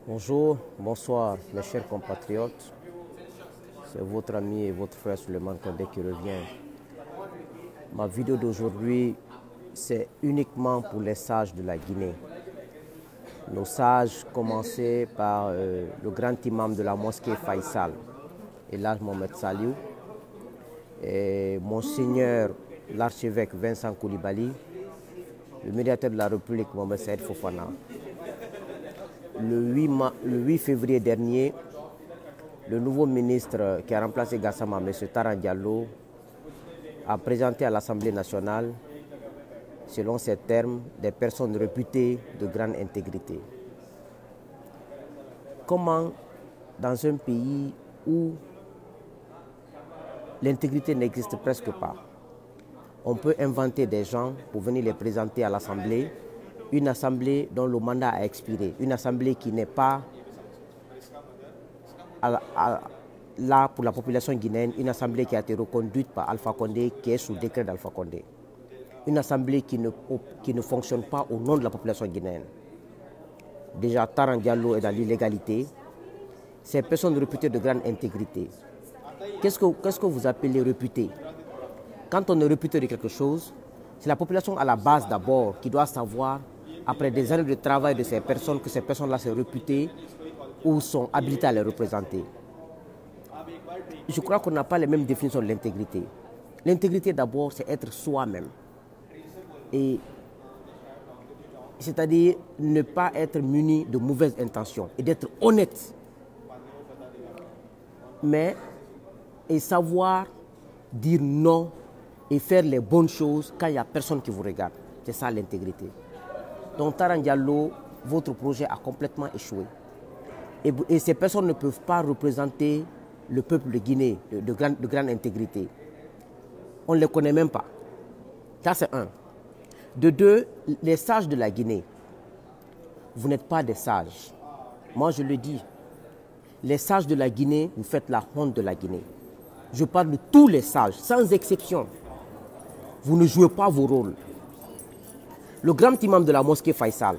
Bonjour, bonsoir mes chers compatriotes. C'est votre ami et votre frère Souleymane Kandé qui revient. Ma vidéo d'aujourd'hui, c'est uniquement pour les sages de la Guinée. Nos sages, commencés par le grand imam de la mosquée Faisal, Elhadj Mohamed Saliou, et Monseigneur l'archevêque Vincent Coulibaly, le médiateur de la République Mohamed Saïd Fofana. Le 8 février dernier, le nouveau ministre qui a remplacé Gassama, M. Taran Diallo, a présenté à l'Assemblée nationale, selon ses termes, des personnes réputées de grande intégrité. Comment, dans un pays où l'intégrité n'existe presque pas, on peut inventer des gens pour venir les présenter à l'Assemblée, une assemblée dont le mandat a expiré, une assemblée qui n'est pas là pour la population guinéenne, une assemblée qui a été reconduite par Alpha Condé, qui est sous décret d'Alpha Condé. Une assemblée qui ne fonctionne pas au nom de la population guinéenne. Déjà, Taran Diallo est dans l'illégalité. Ces personnes réputées de grande intégrité. Qu'est-ce que vous appelez réputé? Quand on est réputé de quelque chose, c'est la population à la base d'abord qui doit savoir, après des années de travail de ces personnes, que ces personnes-là sont réputées ou sont habilitées à les représenter. Je crois qu'on n'a pas les mêmes définitions de l'intégrité. L'intégrité d'abord, c'est être soi-même. Et c'est-à-dire ne pas être muni de mauvaises intentions et d'être honnête. Mais et savoir dire non et faire les bonnes choses quand il n'y a personne qui vous regarde. C'est ça l'intégrité. Donc Taran Diallo, votre projet a complètement échoué. Et ces personnes ne peuvent pas représenter le peuple de Guinée de grande intégrité. On ne les connaît même pas. Ça c'est un. De deux, les sages de la Guinée, vous n'êtes pas des sages. Moi je le dis. Les sages de la Guinée, vous faites la honte de la Guinée. Je parle de tous les sages, sans exception. Vous ne jouez pas vos rôles. Le grand imam de la mosquée Faisal,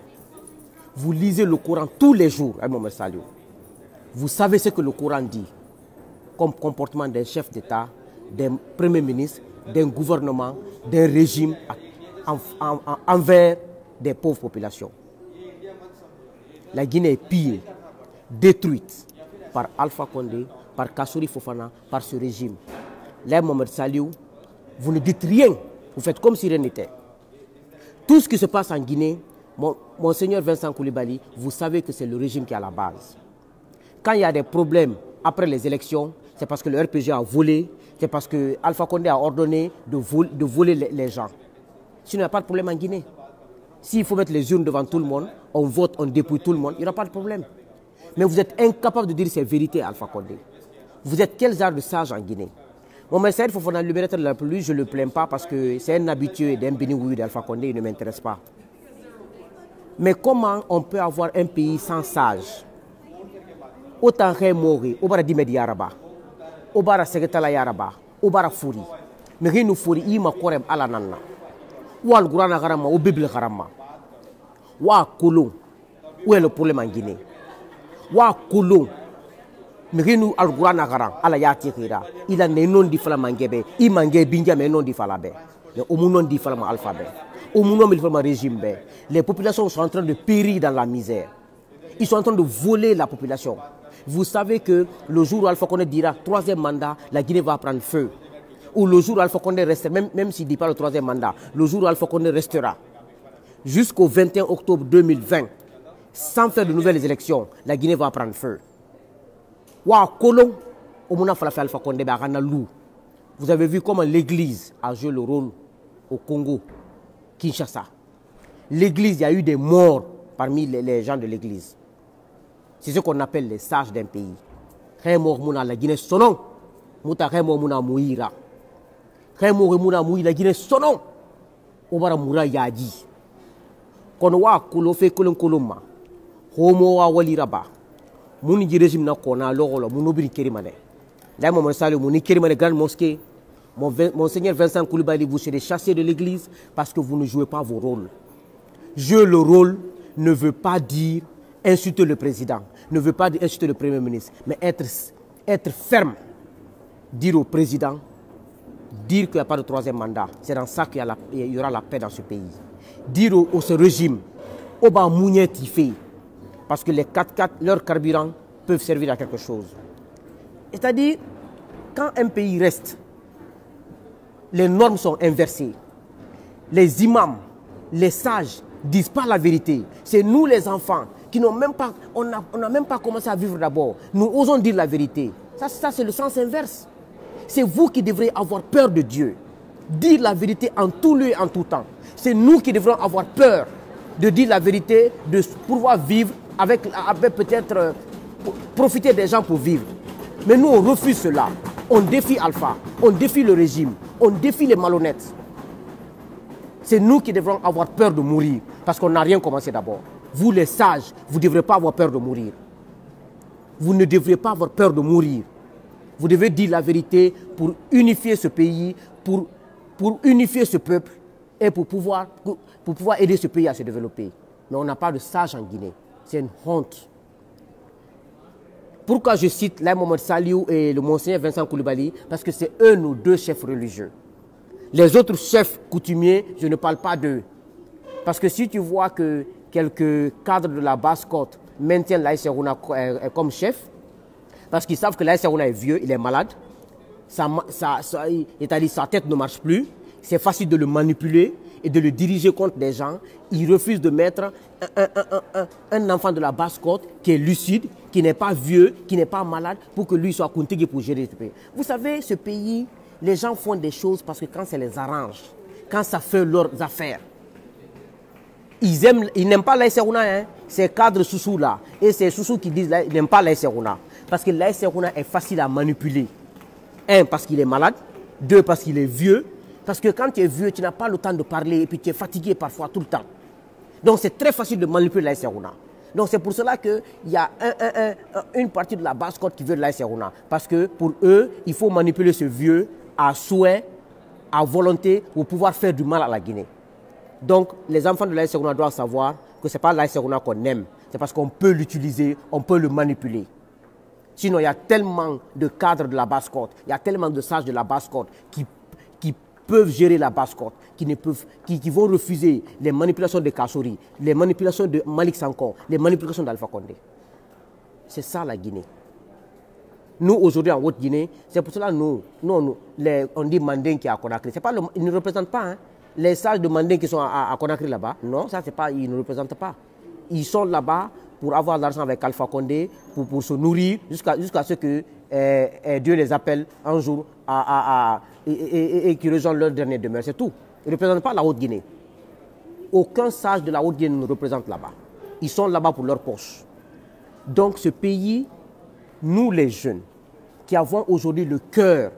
vous lisez le Coran tous les jours, Mohamed Saliou. Vous savez ce que le Coran dit comme comportement d'un chef d'État, d'un premier ministre, d'un gouvernement, d'un régime envers des pauvres populations. La Guinée est pillée, détruite par Alpha Condé, par Kassouri Fofana, par ce régime. Là, Mohamed Saliou, vous ne dites rien, vous faites comme si rien n'était. Tout ce qui se passe en Guinée, Monseigneur Vincent Coulibaly, vous savez que c'est le régime qui est à la base. Quand il y a des problèmes après les élections, c'est parce que le RPG a volé, c'est parce que Alpha Condé a ordonné de voler les gens. Sinon, il n'y a pas de problème en Guinée. S'il faut mettre les urnes devant tout le monde, on vote, on dépouille tout le monde, il n'y aura pas de problème. Mais vous êtes incapable de dire ces vérités à Alpha Condé. Vous êtes quel genre de sage en Guinée? Mohamed Saïd Fofana, le libérateur de la République, je ne le plains pas parce que c'est un habitué d'un Béni-Oui d'Alpha Condé, il ne m'intéresse pas. Mais comment on peut avoir un pays sans sage? Autant Mori, Obara Dimed Yaraba, Obara Segetala Yaraba, Obara Fouri. Mais il nous faut y makorem alanana. Ou al Gourana Garama, ou Bible Garama. Ou à Kolon. Où est le problème en Guinée? Ou à Kolon. Mais nous al Gourana Garan, ala Yatikira. Il a non di Flamangebe, il mangue Binga, mais non di Falabe. Mais au monde di Falama alphabet. Au monde il faut un régime. Les populations sont en train de périr dans la misère. Ils sont en train de voler la population. Vous savez que le jour où Alpha Condé dira troisième mandat, la Guinée va prendre feu. Ou le jour où Alpha Condé restera, même s'il ne dit pas le troisième mandat, le jour où Alpha Condé restera, jusqu'au 21 octobre 2020, sans faire de nouvelles élections, la Guinée va prendre feu. Vous avez vu comment l'Église a joué le rôle au Congo, Kinshasa. L'Église, il y a eu des morts parmi les gens de l'Église. C'est ce qu'on appelle les sages d'un pays. La Guinée sonon. Muta Mouna Mouira. Mouna Mouira, la Guinée sonon. Obara Moura Yadi. Kono wa Kolofe Kolonkoloma. Homo wa Waliraba. Mouni di régime na kona logolo, mounobiri kerimane. Là, Mohamed Saliou, mouni kerimane grande mosquée. Monseigneur Vincent Coulibaly, vous serez chassé de l'église parce que vous ne jouez pas vos rôles. Jouer le rôle ne veut pas dire insulter le président, ne veut pas dire insulter le Premier ministre, mais être ferme, dire au président, dire qu'il n'y a pas de troisième mandat. C'est dans ça qu'il y aura la paix dans ce pays. Dire au ce régime, Oba Mouniet fait, parce que les 4x4, leurs carburants peuvent servir à quelque chose. C'est-à-dire, quand un pays reste, les normes sont inversées. Les imams, les sages ne disent pas la vérité. C'est nous les enfants qui n'ont même pas, on n'a même pas commencé à vivre d'abord. Nous osons dire la vérité. Ça c'est le sens inverse. C'est vous qui devrez avoir peur de Dieu. Dire la vérité en tout lieu et en tout temps. C'est nous qui devrons avoir peur de dire la vérité, de pouvoir vivre avec peut-être profiter des gens pour vivre. Mais nous, on refuse cela. On défie Alpha, on défie le régime, on défie les malhonnêtes. C'est nous qui devrons avoir peur de mourir, parce qu'on n'a rien commencé d'abord. Vous, les sages, vous ne devrez pas avoir peur de mourir. Vous ne devrez pas avoir peur de mourir. Vous devez dire la vérité pour unifier ce pays, pour unifier ce peuple et pour pouvoir aider ce pays à se développer. Mais on n'a pas de sages en Guinée. C'est une honte. Pourquoi je cite Laye Mohamed Saliou et le monseigneur Vincent Coulibaly? Parce que c'est eux nos deux chefs religieux. Les autres chefs coutumiers, je ne parle pas d'eux. Parce que si tu vois que quelques cadres de la basse-côte maintiennent Laye Serouna comme chef, parce qu'ils savent que Laye Serouna est vieux, il est malade, sa tête ne marche plus, c'est facile de le manipuler et de le diriger contre des gens. Il refuse de mettre un enfant de la basse-côte qui est lucide, qui n'est pas vieux, qui n'est pas malade, pour que lui soit Kuntigi pour gérer ce pays. Vous savez, ce pays, les gens font des choses parce que quand ça les arrange, quand ça fait leurs affaires, ils n'aiment pas Laye Serouna, hein, ces cadres Soussou là, et ces Soussou qui disent ils n'aiment pas Laye Serouna. Parce que Laye Serouna est facile à manipuler. Un, parce qu'il est malade. Deux, parce qu'il est vieux. Parce que quand tu es vieux, tu n'as pas le temps de parler et puis tu es fatigué parfois tout le temps. Donc c'est très facile de manipuler Laye Serouna. Donc c'est pour cela qu'il y a une partie de la basse-côte qui veut Laye Serouna. Parce que pour eux, il faut manipuler ce vieux à souhait, à volonté, pour pouvoir faire du mal à la Guinée. Donc les enfants de Laye Serouna doivent savoir que ce n'est pas Laye Serouna qu'on aime. C'est parce qu'on peut l'utiliser, on peut le manipuler. Sinon, il y a tellement de cadres de la basse-côte, il y a tellement de sages de la basse-côte qui peuvent gérer la basse-côte, qui vont refuser les manipulations de Kassori, les manipulations de Malik Sanko, les manipulations d'Alpha Condé. C'est ça la Guinée. Nous, aujourd'hui, en Haute-Guinée, c'est pour cela que on dit Manding qui est à Conakry. Ils ne représentent pas hein, les sages de Manding qui sont à Conakry là-bas. Non, ça, c'est pas, ils ne représentent pas. Ils sont là-bas pour avoir de l'argent avec Alpha Condé, pour se nourrir, jusqu'à ce que Dieu les appelle un jour et qu'ils rejoignent leur dernière demeure. C'est tout. Ils ne représentent pas la Haute-Guinée. Aucun sage de la Haute-Guinée ne représente là-bas. Ils sont là-bas pour leur poche. Donc ce pays, nous les jeunes, qui avons aujourd'hui le cœur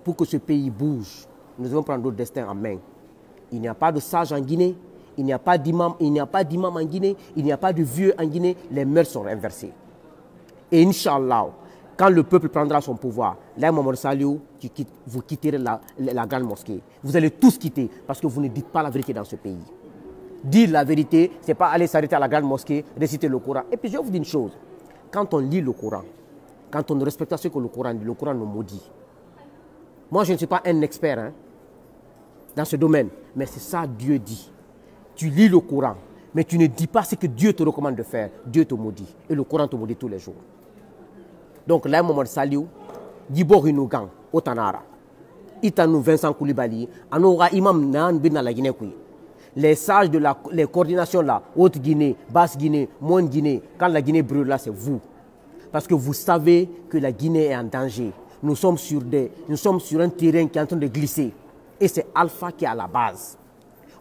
pour que ce pays bouge, nous devons prendre notre destin en main. Il n'y a pas de sage en Guinée. Il n'y a pas d'imam en Guinée, il n'y a pas de vieux en Guinée, les mœurs sont inversées. Et Inch'Allah, quand le peuple prendra son pouvoir, Laye Mohamed Saliou, vous quitterez la grande mosquée. Vous allez tous quitter parce que vous ne dites pas la vérité dans ce pays. Dire la vérité, ce n'est pas aller s'arrêter à la grande mosquée, réciter le Coran. Et puis je vais vous dire une chose, quand on lit le Coran, quand on ne respecte pas ce que le Coran dit, le Coran nous maudit. Moi je ne suis pas un expert hein, dans ce domaine, mais c'est ça Dieu dit. Tu lis le Coran, mais tu ne dis pas ce que Dieu te recommande de faire. Dieu te maudit. Et le Coran te maudit tous les jours. Donc, Laye Mohamed Saliou, Dibor Inougan, Otanara, Itanou Vincent Coulibaly, Anoura Imam Nan bin la Guinée. Les sages de les coordinations là, Haute-Guinée, Basse-Guinée, Moyenne-Guinée, quand la Guinée brûle là, c'est vous. Parce que vous savez que la Guinée est en danger. Nous sommes sur un terrain qui est en train de glisser. Et c'est Alpha qui est à la base.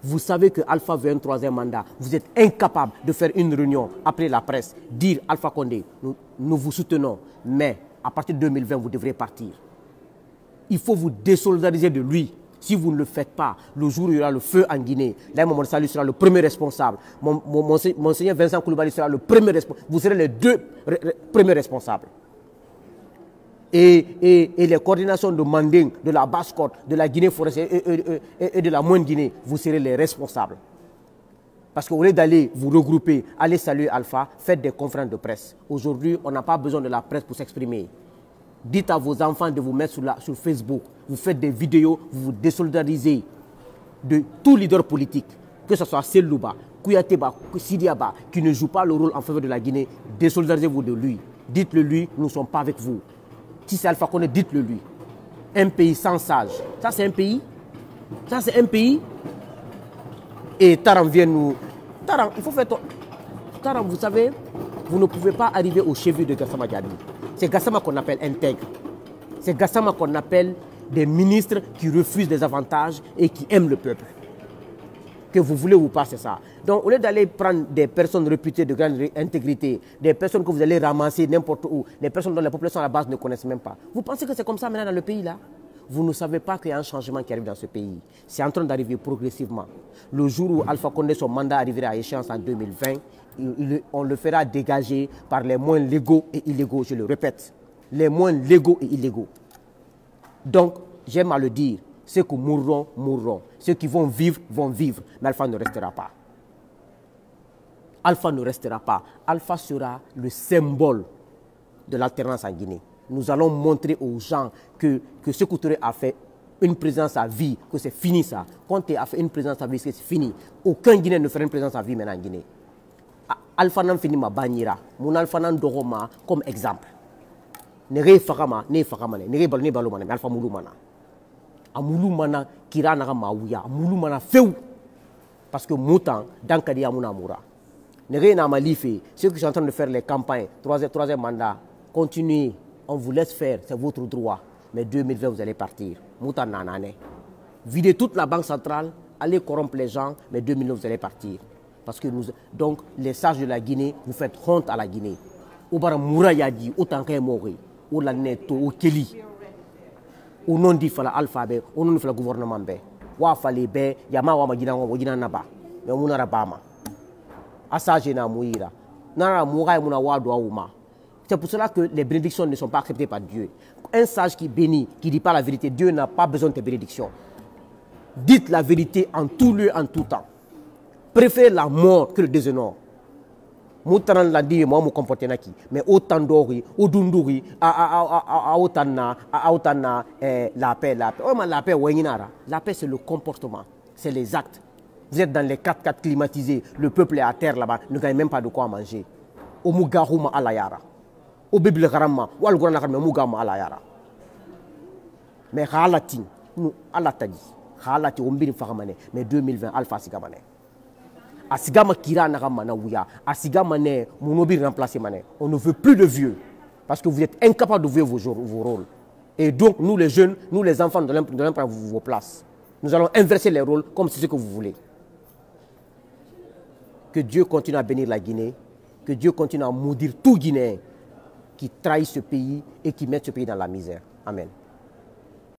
Vous savez que Alpha veut un troisième mandat. Vous êtes incapable de faire une réunion, appeler la presse, dire Alpha Condé, nous vous soutenons, mais à partir de 2020, vous devrez partir. Il faut vous désolidariser de lui. Si vous ne le faites pas, le jour où il y aura le feu en Guinée, Laye Mohamed Saliou sera le premier responsable. Monseigneur Vincent Coulibaly sera le premier responsable. Vous serez les deux premiers responsables. Et les coordinations de Manding, de la Basse-Côte, de la Guinée forestière et de la Moyenne-Guinée, vous serez les responsables. Parce qu'au lieu d'aller vous regrouper, aller saluer Alpha, faites des conférences de presse. Aujourd'hui, on n'a pas besoin de la presse pour s'exprimer. Dites à vos enfants de vous mettre sur Facebook. Vous faites des vidéos, vous vous désolidarisez de tout leader politique, que ce soit Selouba, Kouyateba, Sidiaba, qui ne joue pas le rôle en faveur de la Guinée. Désolidarisez-vous de lui. Dites-le lui, nous ne sommes pas avec vous. Si c'est Alpha Condé, dites-le lui. Un pays sans sage. Ça, c'est un pays. Ça, c'est un pays. Et Taram vient nous... Taram, il faut faire... Taram, vous savez, vous ne pouvez pas arriver au cheveu de Gassama Diaby. C'est Gassama qu'on appelle intègre. C'est Gassama qu'on appelle des ministres qui refusent des avantages et qui aiment le peuple. Que vous voulez ou pas, c'est ça. Donc, au lieu d'aller prendre des personnes réputées de grande intégrité, des personnes que vous allez ramasser n'importe où, des personnes dont la population à la base ne connaissent même pas, vous pensez que c'est comme ça maintenant dans le pays là? Vous ne savez pas qu'il y a un changement qui arrive dans ce pays. C'est en train d'arriver progressivement. Le jour où Alpha Condé, son mandat arrivera à échéance en 2020, on le fera dégager par les moyens légaux et illégaux, je le répète. Les moyens légaux et illégaux. Donc, j'aime à le dire, ceux qui mourront, mourront. Ceux qui vont vivre, mais Alpha ne restera pas. Alpha ne restera pas. Alpha sera le symbole de l'alternance en Guinée. Nous allons montrer aux gens que ce Touré a fait une présence à vie, que c'est fini ça. Conté a fait une présence à vie, c'est fini. Aucun Guinéen ne fera une présence à vie maintenant en Guinée. Alpha n'a fini ma banira. Mon Alpha n'a doroma comme exemple. Nere fakama, ne fakamane, nere balumane, mais Alpha Mouloumana. A Mouloumana, kira naga maouya, Mouloumana feu. Parce que Moutan, dans Kadia Mounamoura. Nere n'a malife, ceux qui sont en train de faire les campagnes, troisième mandat, continuez. On vous laisse faire, c'est votre droit. Mais 2020, vous allez partir. Moutan nanane. Videz toute la banque centrale, allez corrompre les gens, mais 2009, vous allez partir. Parce que donc, les sages de la Guinée, vous faites honte à la Guinée. Obara Moura Yadi, autant qu'un mori, ou la neto, ou Keli. Ou non dit fala alphabet, ou non fala gouvernement be. Wa fale be, yama wa magina wa wagina naba. Mais on a bama. Asage na mouira. Nara moura et mouna wa doa ouma. C'est pour cela que les bénédictions ne sont pas acceptées par Dieu. Un sage qui bénit, qui ne dit pas la vérité, Dieu n'a pas besoin de tes bénédictions. Dites la vérité en tout lieu, en tout temps. Préférez la mort que le déshonneur. Moutaran l'a dit, moi, je comporte naki. Mais autant d'ori, odunduri, aotana, la paix. Oh, mais la paix, la paix, c'est le comportement, c'est les actes. Vous êtes dans les 4x4 climatisés, le peuple est à terre là-bas, ne gagne même pas de quoi manger. Au Mugahouma alayara. Au Bible Rama, ou al Goran Mugama alayara. Mais Halati, nous, Alatadi, Halati, Ombin Faramane, mais 2020, Alpha Sigamane. Asigama Kira Naramana Ouya, Asigamane, Mounobir remplacé Mané. On ne veut plus de vieux, parce que vous êtes incapables de jouer vos rôles. Et donc, nous les jeunes, nous les enfants, de l'imprendre vos places. Nous allons inverser les rôles comme c'est ce que vous voulez. Que Dieu continue à bénir la Guinée, que Dieu continue à maudire tout Guinéen qui trahit ce pays et qui met ce pays dans la misère. Amen.